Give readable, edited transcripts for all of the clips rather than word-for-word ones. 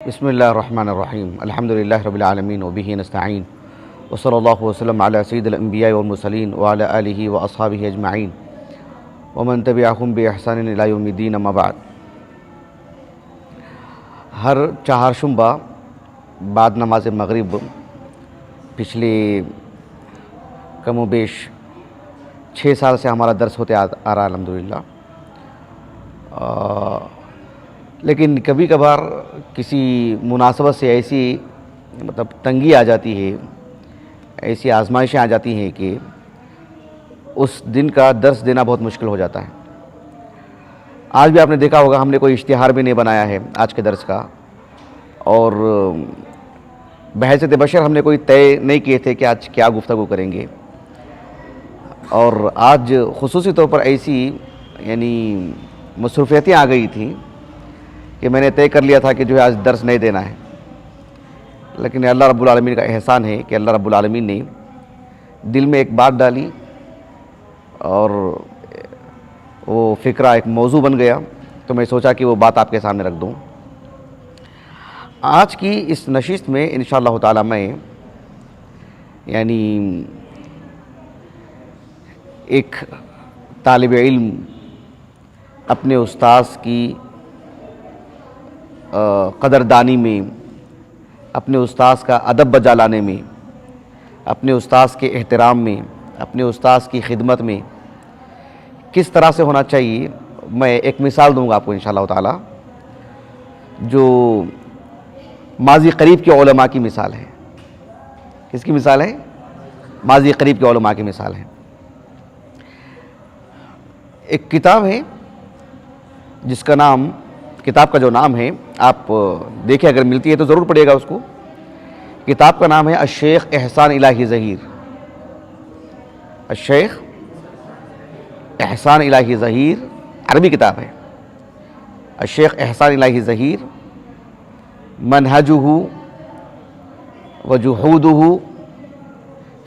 بسم اللہ الرحمن الرحیم الحمد للہ رب العالمین وبہ نستعین وصلی اللہ وسلم علی سید الانبیاء والمرسلین وعلی آلہ واصحابہ اجمعین ومن تبعہم باحسان الی یوم الدین اما بعد۔ ہر چہارشنبہ بعد نماز مغرب پچھلے کم و بیش 6 سال سے ہمارا درس ہوتے آ رہا الحمدللہ، لیکن کبھی کبھار کسی مناسبت سے ایسی تنگی آ جاتی ہے، ایسی آزمائشیں آ جاتی ہیں کہ اس دن کا درس دینا بہت مشکل ہو جاتا ہے۔ آج بھی آپ نے دیکھا ہوگا ہم نے کوئی اشتہار بھی نہیں بنایا ہے آج کے درس کا، اور بحیثیت بشر ہم نے کوئی طے نہیں کیے تھے کہ آج کیا گفتگو کریں گے، اور آج خصوصی طور پر ایسی مصروفیتیں آ گئی تھیں کہ میں نے طے کر لیا تھا کہ جو ہے آج درس نہیں دینا ہے، لیکن اللہ رب العالمین کا احسان ہے کہ اللہ رب العالمین نے دل میں ایک بات ڈالی اور وہ فکرہ ایک موضوع بن گیا، تو میں سوچا کہ وہ بات آپ کے سامنے رکھ دوں۔ آج کی اس نشست میں انشاءاللہ تعالی میں ایک طالب علم اپنے استاذ کی قدردانی میں، اپنے استاذ کا ادب بجا لانے میں، اپنے استاذ کے احترام میں، اپنے استاذ کی خدمت میں کس طرح سے ہونا چاہیے، میں ایک مثال دوں گا آپ کو انشاءاللہ تعالی، جو ماضی قریب کے علماء کی مثال ہے۔ کس کی مثال ہے؟ ماضی قریب کے علماء کی مثال ہے۔ ایک کتاب ہے جس کا نام، کتاب کا جو نام ہے، آپ دیکھیں اگر ملتی ہے تو ضرور پڑھیے گا اس کو۔ کتاب کا نام ہے الشیخ احسان الہی ظہیر۔ الشیخ احسان الہی ظہیر عربی کتاب ہے۔ الشیخ احسان الہی ظہیر منہجہ وجہودہ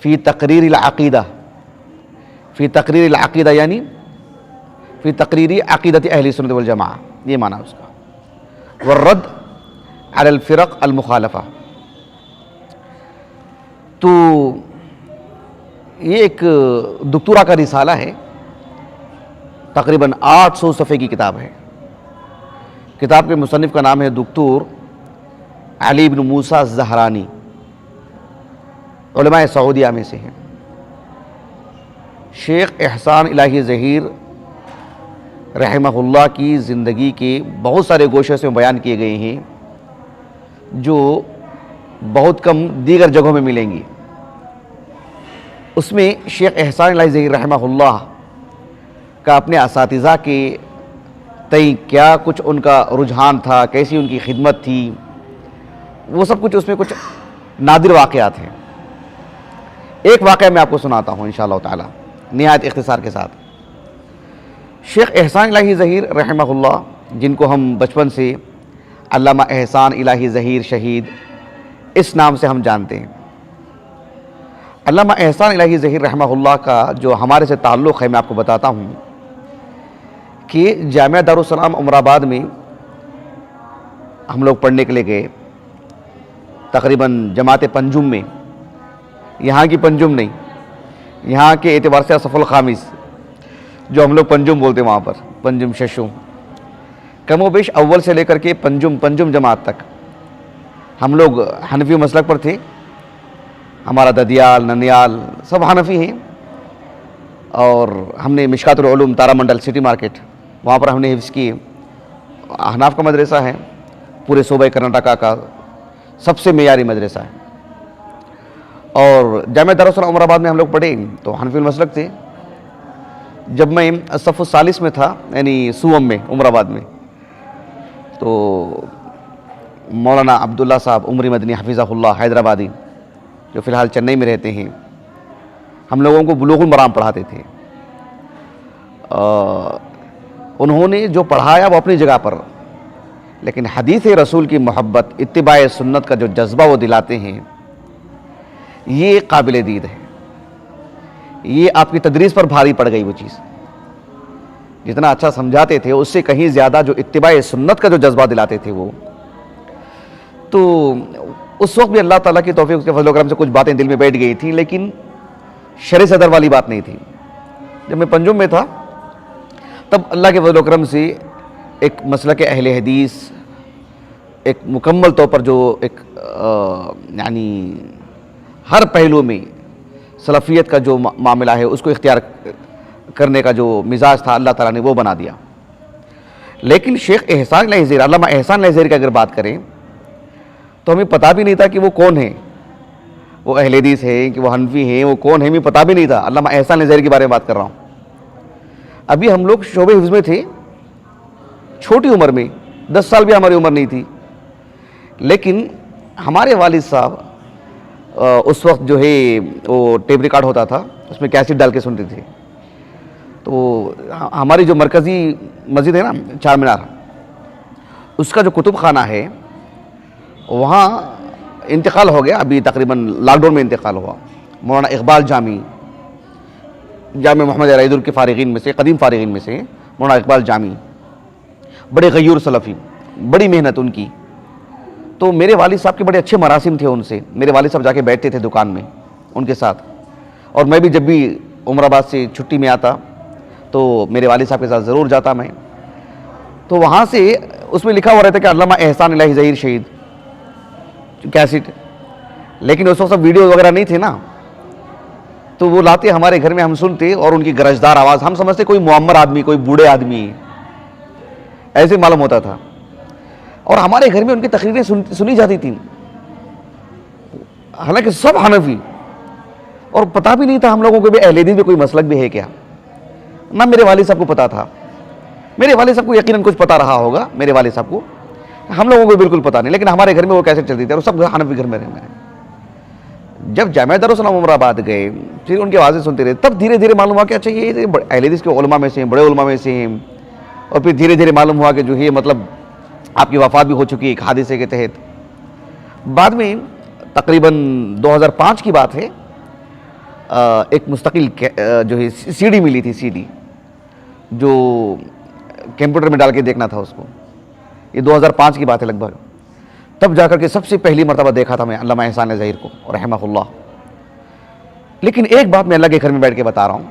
فی تقریر العقیدہ، فی تقریر العقیدہ یعنی فی تقریر عقیدت اہل سنت والجماعہ، یہ معنی اس کا، والرد علی الفرق المخالفہ۔ تو یہ ایک دکتورا کا رسالہ ہے، تقریباً 800 صفحے کی کتاب ہے۔ کتاب کے مصنف کا نام ہے دکتور علی بن موسیٰ الزہرانی، علماء سعودیہ میں سے ہیں۔ شیخ احسان الہی ظہیر رحمہ اللہ کی زندگی کے بہت سارے گوشے سے بیان کیے گئے ہیں جو بہت کم دیگر جگہوں میں ملیں گی۔ اس میں شیخ احسان الہی ظہیر رحمہ اللہ کا اپنے اساتذہ کے تئیں کیا کچھ ان کا رجحان تھا، کیسی ان کی خدمت تھی، وہ سب کچھ اس میں کچھ نادر واقعات ہیں۔ ایک واقعہ میں آپ کو سناتا ہوں انشاءاللہ تعالی نہایت اختصار کے ساتھ۔ شیخ احسان الہی ظہیر رحمہ اللہ، جن کو ہم بچپن سے علامہ احسان الہی ظہیر شہید اس نام سے ہم جانتے ہیں، علامہ احسان الہی ظہیر رحمہ اللہ کا جو ہمارے سے تعلق ہے میں آپ کو بتاتا ہوں کہ جامعہ دارالسلام عمر آباد میں ہم لوگ پڑھنے کے لیے گئے، تقریباً جماعت پنجم میں، یہاں کی پنجم نہیں، یہاں کے اعتبار سے صف الخامس جو ہم لوگ پنجم بولتے ہیں، وہاں پر پنجم ششم، کم و بیش اول سے لے کر کے پنجم جماعت تک ہم لوگ حنفی مسلک پر تھے۔ ہمارا ددیال ننیال سب حنفی ہیں، اور ہم نے مشکات العلوم تارا منڈل سٹی مارکیٹ وہاں پر ہم نے حفظ کی۔ احناف کا مدرسہ ہے، پورے صوبہ کرناٹکا کا سب سے معیاری مدرسہ ہے، اور جامعہ دارالسلام عمر آباد میں ہم لوگ پڑھے تو حنفی المسلک تھے۔ جب میں صف الثالث میں تھا، یعنی سوم میں عمر آباد میں، تو مولانا عبداللہ صاحب عمری مدنی حفظہ اللہ حیدرآبادی، جو فی الحال چنئی میں رہتے ہیں، ہم لوگوں کو بلوغ المرام پڑھاتے تھے۔ انہوں نے جو پڑھایا وہ اپنی جگہ پر، لیکن حدیث رسول کی محبت، اتباع سنت کا جو جذبہ وہ دلاتے ہیں، یہ قابل دید ہے۔ یہ آپ کی تدریس پر بھاری پڑ گئی وہ چیز، جتنا اچھا سمجھاتے تھے اس سے کہیں زیادہ جو اتباع سنت کا جو جذبہ دلاتے تھے وہ۔ تو اس وقت بھی اللہ تعالیٰ کی توفیق کے فضل و کرم سے کچھ باتیں دل میں بیٹھ گئی تھیں، لیکن شرع صدر والی بات نہیں تھی. جب میں پنجم میں تھا تب اللہ کے فضل و کرم سے ایک مسلک اہل حدیث ایک مکمل طور پر جو ایک یعنی ہر پہلو میں سلفیت کا جو معاملہ ہے اس کو اختیار کرنے کا جو مزاج تھا اللہ تعالیٰ نے وہ بنا دیا. لیکن شیخ احسان علیہ زہیر، علامہ احسان علیہ زہیر کی اگر بات کریں تو ہمیں پتہ بھی نہیں تھا کہ وہ کون ہیں، وہ اہل حدیث ہیں کہ وہ حنفی ہیں، وہ کون ہیں ہمیں پتہ بھی نہیں تھا. علامہ احسان علیہ زہیر کے بارے میں بات کر رہا ہوں. ابھی ہم لوگ شعبہ حفظ میں تھے، چھوٹی عمر میں، 10 سال بھی ہماری عمر نہیں تھی، لیکن ہمارے والد صاحب اس وقت جو ہے وہ ٹیپ ریکارڈ ہوتا تھا، اس میں کیسٹ ڈال کے سنتے تھے. تو ہماری جو مرکزی مسجد ہے نا چار مینار، اس کا جو کتب خانہ ہے وہاں انتقال ہو گیا، ابھی تقریباً لاک ڈاؤن میں انتقال ہوا. مولانا اقبال جامع محمد علیدر کے فارغین میں سے، قدیم فارغین میں سے مولانا اقبال جامع، بڑے غیور سلفی، بڑی محنت ان کی. تو میرے والد صاحب کے بڑے اچھے مراسم تھے ان سے. میرے والد صاحب جا کے بیٹھتے تھے دکان میں ان کے ساتھ، اور میں بھی جب بھی عمر آباد سے چھٹی میں آتا تو میرے والد صاحب کے ساتھ ضرور جاتا میں. تو وہاں سے اس میں لکھا ہوا رہتا کہ علامہ احسان علیہ زہیر شہید کیسٹ، لیکن اس وقت سب ویڈیو وغیرہ نہیں تھے نا، تو وہ لاتے ہمارے گھر میں، ہم سنتے، اور ان کی گرجدار آواز، ہم سمجھتے کوئی معمر آدمی، کوئی بوڑھے آدمی ایسے معلوم ہوتا تھا. اور ہمارے گھر میں ان کی تقریریں سنی جاتی تھیں، حالانکہ سب حنفی، اور پتہ بھی نہیں تھا ہم لوگوں کو بھی اہل حدیث میں کوئی مسلک بھی ہے کیا. نہ میرے والد صاحب کو پتہ تھا. میرے والد صاحب کو یقیناً کچھ پتہ رہا ہوگا، میرے والد صاحب کو، ہم لوگوں کو بالکل پتہ نہیں. لیکن ہمارے گھر میں وہ کیسے چلتی تھی، اور سب حنفی گھر میں رہے. جب جامعہ دارالسلام عمر آباد گئے، پھر ان کی آوازیں سنتے رہے، تب دھیرے دھیرے معلوم ہوا کہ اچھا یہ اہل حدیث کے علماء میں سے ہیں، بڑے علماء میں سے ہیں. اور پھر دھیرے دھیرے معلوم ہوا کہ جو ہے مطلب آپ کی وفات بھی ہو چکی ہے ایک حادثے کے تحت. بعد میں تقریباً 2005 کی بات ہے، ایک مستقل جو ہے سی ڈی ملی تھی، سی ڈی جو کمپیوٹر میں ڈال کے دیکھنا تھا اس کو. یہ 2005 کی بات ہے لگ بھگ. تب جا کر کے سب سے پہلی مرتبہ دیکھا تھا میں علامہ احسان ظہیر کو رحمہ اللہ. لیکن ایک بات میں اللہ کے گھر میں بیٹھ کے بتا رہا ہوں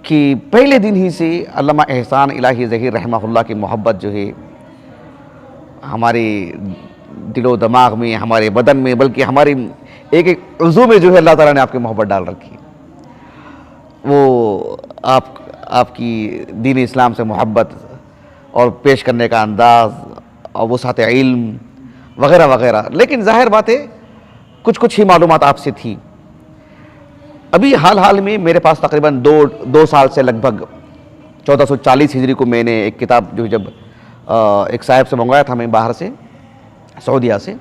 کہ پہلے دن ہی سے علامہ احسان الہی ظہیر رحمہ اللہ کی محبت جو ہے ہمارے دل و دماغ میں، ہمارے بدن میں، بلکہ ہمارے ایک ایک عضو میں جو ہے اللہ تعالیٰ نے آپ کی محبت ڈال رکھی. وہ آپ کی دین اسلام سے محبت اور پیش کرنے کا انداز اور وسعت علم وغیرہ وغیرہ. لیکن ظاہر بات ہے کچھ ہی معلومات آپ سے تھی. ابھی حال میں میرے پاس تقریباً دو سال سے لگ بھگ 1440 ہجری کو میں نے ایک کتاب جو جب ایک صاحب سے منگوایا تھا میں باہر سے، سعودیہ سے،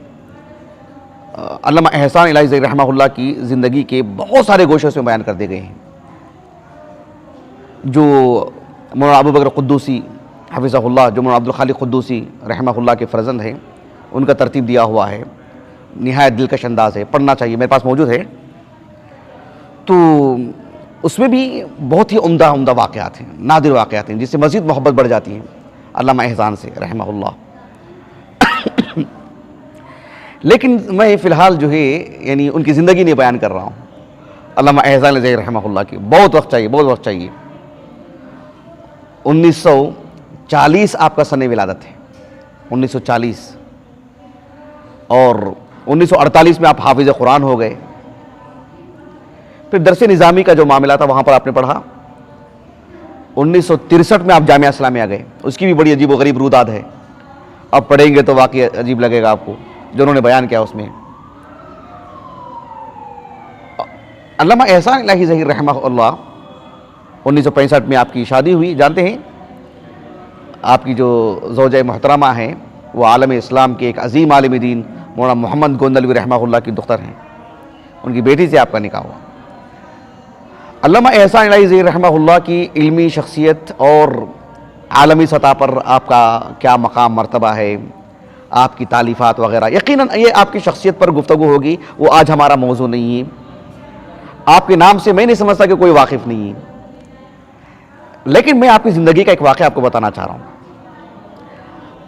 علامہ احسان الہی ظہیر رحمہ اللہ کی زندگی کے بہت سارے گوشوں سے بیان کر دیے گئے ہیں، جو مولانا ابو بکر قدوسی حفظہ اللہ، جو مولانا عبدالخالق قدوسی رحمہ اللہ کے فرزند ہیں، ان کا ترتیب دیا ہوا ہے. نہایت دلکش انداز ہے، پڑھنا چاہیے، میرے پاس موجود ہے. تو اس میں بھی بہت ہی عمدہ واقعات ہیں، نادر واقعات ہیں، جس سے مزید محبت بڑھ جاتی ہے علامہ احسان سے رحمہ اللہ. لیکن میں فی الحال جو ہے یعنی ان کی زندگی نہیں بیان کر رہا ہوں. علامہ احسان ظہیر رحمہ اللہ کی بہت وقت چاہیے. 1940 آپ کا سن ولادت ہے، 1940، اور 1948 میں آپ حافظ قرآن ہو گئے. پھر درس نظامی کا جو معاملہ تھا وہاں پر آپ نے پڑھا. 1963 میں آپ جامعہ اسلامیہ گئے، اس کی بھی بڑی عجیب و غریب روداد ہے. آپ پڑھیں گے تو واقعی عجیب لگے گا آپ کو جو انہوں نے بیان کیا اس میں. علامہ احسان الہی ظہیر رحمہ اللہ 1965 میں آپ کی شادی ہوئی. جانتے ہیں آپ کی جو زوجہ محترمہ ہیں وہ عالم اسلام کے ایک عظیم عالم دین مولانا محمد گوندلوی رحمہ اللہ کی دختر ہیں، ان کی بیٹی سے آپ کا نکاح ہوا. علامہ احسان الہی ظہیر رحمہ اللہ کی علمی شخصیت اور عالمی سطح پر آپ کا کیا مقام مرتبہ ہے، آپ کی تالیفات وغیرہ، یقیناً یہ آپ کی شخصیت پر گفتگو ہوگی، وہ آج ہمارا موضوع نہیں ہے. آپ کے نام سے میں نہیں سمجھتا کہ کوئی واقف نہیں ہے، لیکن میں آپ کی زندگی کا ایک واقعہ آپ کو بتانا چاہ رہا ہوں.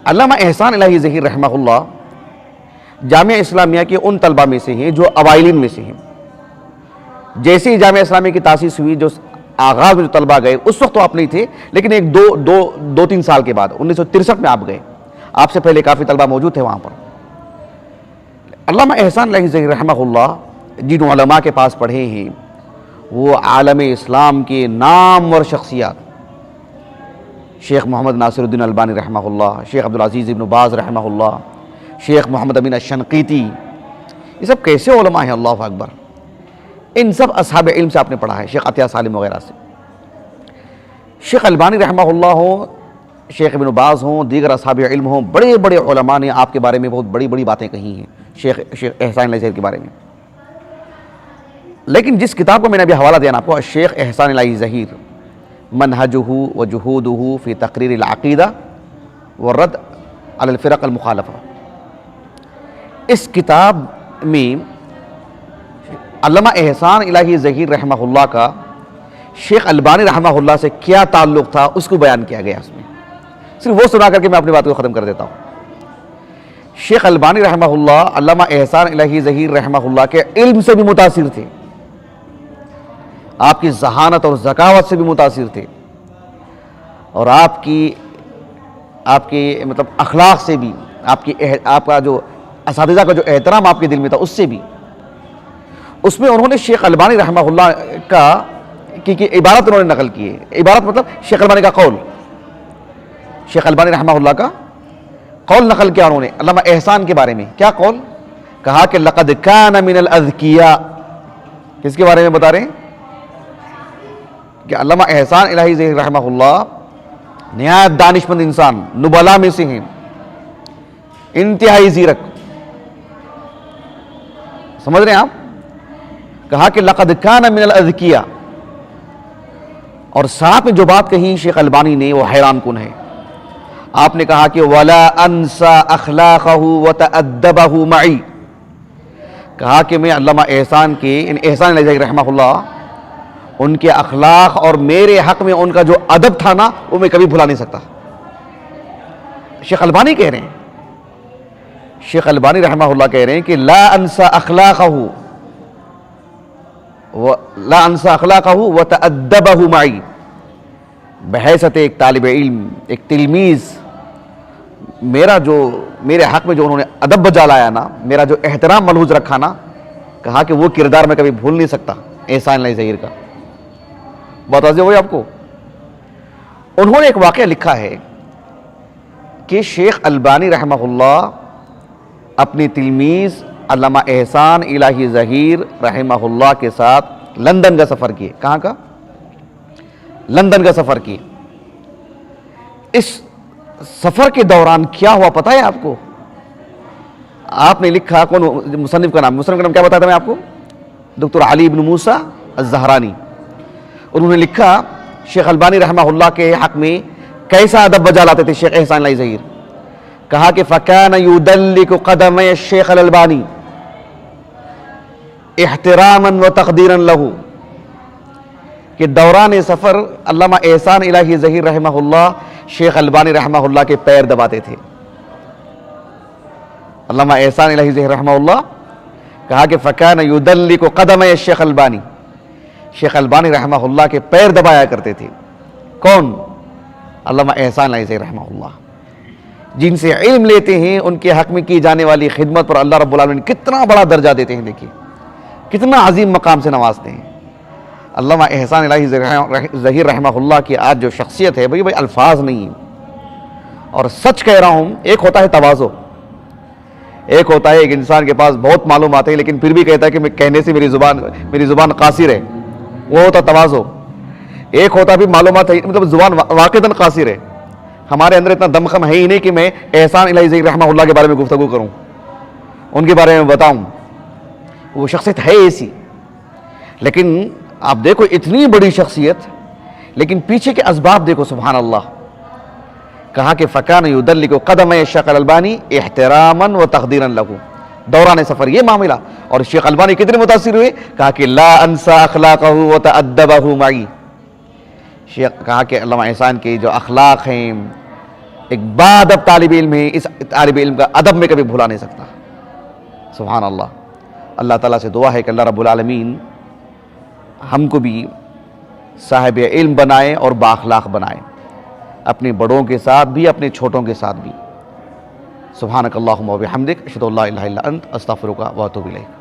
علامہ احسان الہی ظہیر رحمہ اللہ جامعہ اسلامیہ کے ان طلبہ میں سے ہیں جو اوائلین میں سے ہیں. جیسے ہی جامعہ اسلامیہ کی تاسیس ہوئی، جو آغاز میں جو طلبہ گئے اس وقت تو آپ نہیں تھے، لیکن ایک دو تین سال کے بعد 1963 میں آپ گئے. آپ سے پہلے کافی طلبہ موجود تھے وہاں پر. علامہ احسان الہی ظہیر رحمہ اللہ جن علماء کے پاس پڑھے ہیں وہ عالم اسلام کے نامور شخصیات، شیخ محمد ناصر الدین البانی رحمہ اللہ، شیخ عبدالعزیز ابن باز رحمہ اللہ، شیخ محمد امین الشنقیطی، یہ سب کیسے علماء ہیں، اللہ اکبر. ان سب اصحاب علم سے آپ نے پڑھا ہے، شیخ عطیہ سالم وغیرہ سے. شیخ البانی رحمہ اللہ ہوں، شیخ ابن باز ہوں، دیگر اصحاب علم ہوں، بڑے بڑے علماء نے آپ کے بارے میں بہت بڑی بڑی باتیں کہی ہیں شیخ احسان الہی ظہیر کے بارے میں. لیکن جس کتاب کو میں نے ابھی حوالہ دیا نا آپ کو، شیخ احسان الہی ظہیر منہجہ و جہودہ فی تقریر العقیدہ والرد علی الفرق المخالفہ، اس کتاب میں علامہ احسان الہی ظہیر رحمہ اللہ کا شیخ البانی رحمہ اللہ سے کیا تعلق تھا اس کو بیان کیا گیا. اس میں صرف وہ سنا کر کے میں اپنی بات کو ختم کر دیتا ہوں. شیخ البانی رحمہ اللہ علامہ احسان الہی ظہیر رحمہ اللہ کے علم سے بھی متاثر تھے، آپ کی ذہانت اور ذکاوت سے بھی متاثر تھے، اور آپ کے مطلب اخلاق سے بھی، آپ کا جو اساتذہ کا جو احترام آپ کے دل میں تھا اس سے بھی. اس میں انہوں نے شیخ البانی رحمہ اللہ کی عبارت انہوں نے نقل کی ہے. عبارت مطلب شیخ البانی کا قول، شیخ البانی رحمہ اللہ کا قول نقل کیا انہوں نے علامہ احسان کے بارے میں. کیا قول کہا کہ لقد کان من الاذکیاء. کس کے بارے میں بتا رہے ہیں؟ کہ علامہ احسان الہی ظہیر رحمہ اللہ نہایت دانشمند انسان، نبلاء میں سے ہیں، انتہائی زیرک. سمجھ رہے ہیں آپ؟ کہا کہ لقد کان من الاذکیاء، اور ساتھ میں جو بات کہی شیخ البانی نے وہ حیران کن ہے. آپ نے کہا کہ ولا انسى اخلاقه وتأدبه معي. کہا کہ میں علامہ احسان احسان الہی ظہیر رحمہ اللہ ان کے اخلاق اور میرے حق میں ان کا جو ادب تھا نا وہ میں کبھی بھلا نہیں سکتا. شیخ البانی کہہ رہے ہیں، شیخ البانی رحمہ اللہ کہہ رہے ہیں کہ لا انسى اخلاقه وتأدبه معي. بحیثیت ایک طالب علم، ایک تلمیذ، میرے حق میں جو انہوں نے ادب بجا لایا نا، میرا جو احترام ملحوظ رکھا نا، کہا کہ وہ کردار میں کبھی بھول نہیں سکتا احسان الہی ظہیر کا. بات واضح ہوئی آپ کو؟ انہوں نے ایک واقعہ لکھا ہے کہ شیخ البانی رحمہ اللہ اپنی تلمیذ علامہ احسان الہی ظہیر رحمہ اللہ کے ساتھ لندن کا سفر کیے. کہاں کا؟ لندن کا سفر کیے. اس سفر کے دوران کیا ہوا پتہ ہے آپ کو؟ آپ نے لکھا، کون مصنف کا نام کیا بتایا تھا میں آپ کو؟ دکتر علی بن موسیٰ الزہرانی. انہوں نے لکھا شیخ البانی رحمہ اللہ کے حق میں کیسا ادب بجا لاتے تھے شیخ احسان الہی ظہیر. کہا کہ فَكَانَ يُدَلِّكُ قَدَمَيَ الشیخ الالبانی احتراما وتقدیرا لہو. کہ دوران سفر علامہ احسان الہی ظہیر رحمہ اللہ شیخ البانی رحمہ اللہ کے پیر دباتے تھے. علامہ احسان الہی ظہیر رحمہ اللہ کہا کہ فَكَانَ يُدَلِّكُ قَدَمَيَ الشیخ البانی، شیخ البانی رحمہ اللہ کے پیر دبایا کرتے تھے. کون؟ علامہ احسان الہی ظہیر رحمہ اللہ. جن سے علم لیتے ہیں ان کے حق میں کی جانے والی خدمت پر اللہ رب العالمین کتنا بڑا درجہ دیتے ہیں. دیکھیے کتنا عظیم مقام سے نوازتے ہیں. علامہ احسان الہی ظہیر رحمہ اللہ کی آج جو شخصیت ہے بھائی الفاظ نہیں ہیں، اور سچ کہہ رہا ہوں. ایک ہوتا ہے تواضع، ایک ہوتا ہے ایک انسان کے پاس بہت معلومات ہے لیکن پھر بھی کہتا ہے کہ میں کہنے سے میری زبان قاصر ہے، وہ ہوتا تواضع. ایک ہوتا بھی معلومات ہے مطلب زبان واقعتاً قاصر ہے. ہمارے اندر اتنا دمخم ہے ہی نہیں کہ میں احسان الہی ظہیر رحمہ اللہ کے بارے میں گفتگو کروں، ان کے بارے میں بتاؤں. وہ شخصیت ہے ایسی. لیکن آپ دیکھو اتنی بڑی شخصیت، لیکن پیچھے کے اسباب دیکھو، سبحان اللہ. کہا کہ فَكَانَ يُدَلِّكُ قَدَمَيَ الشیخ الالبانی احتراما وتقدیرا لہو. دوران سفر یہ معاملہ. اور شیخ البانی کتنے متاثر ہوئے؟ کہا کہ لا انسى اخلاقه وتأدبه معي. کہا کہ علامہ احسان کے جو اخلاق ہیں، ایک باادب طالب علم ہے، اس طالب علم کا ادب میں کبھی بھلا نہیں سکتا. سبحان اللہ. اللہ تعالیٰ سے دعا ہے کہ اللہ رب العالمین ہم کو بھی صاحب علم بنائے اور بااخلاق بنائے، اپنے بڑوں کے ساتھ بھی اپنے چھوٹوں کے ساتھ بھی. سبحانک اللہم و بحمدک اشہد ان لا الہ الا انت استغفرک و اتوب الیک.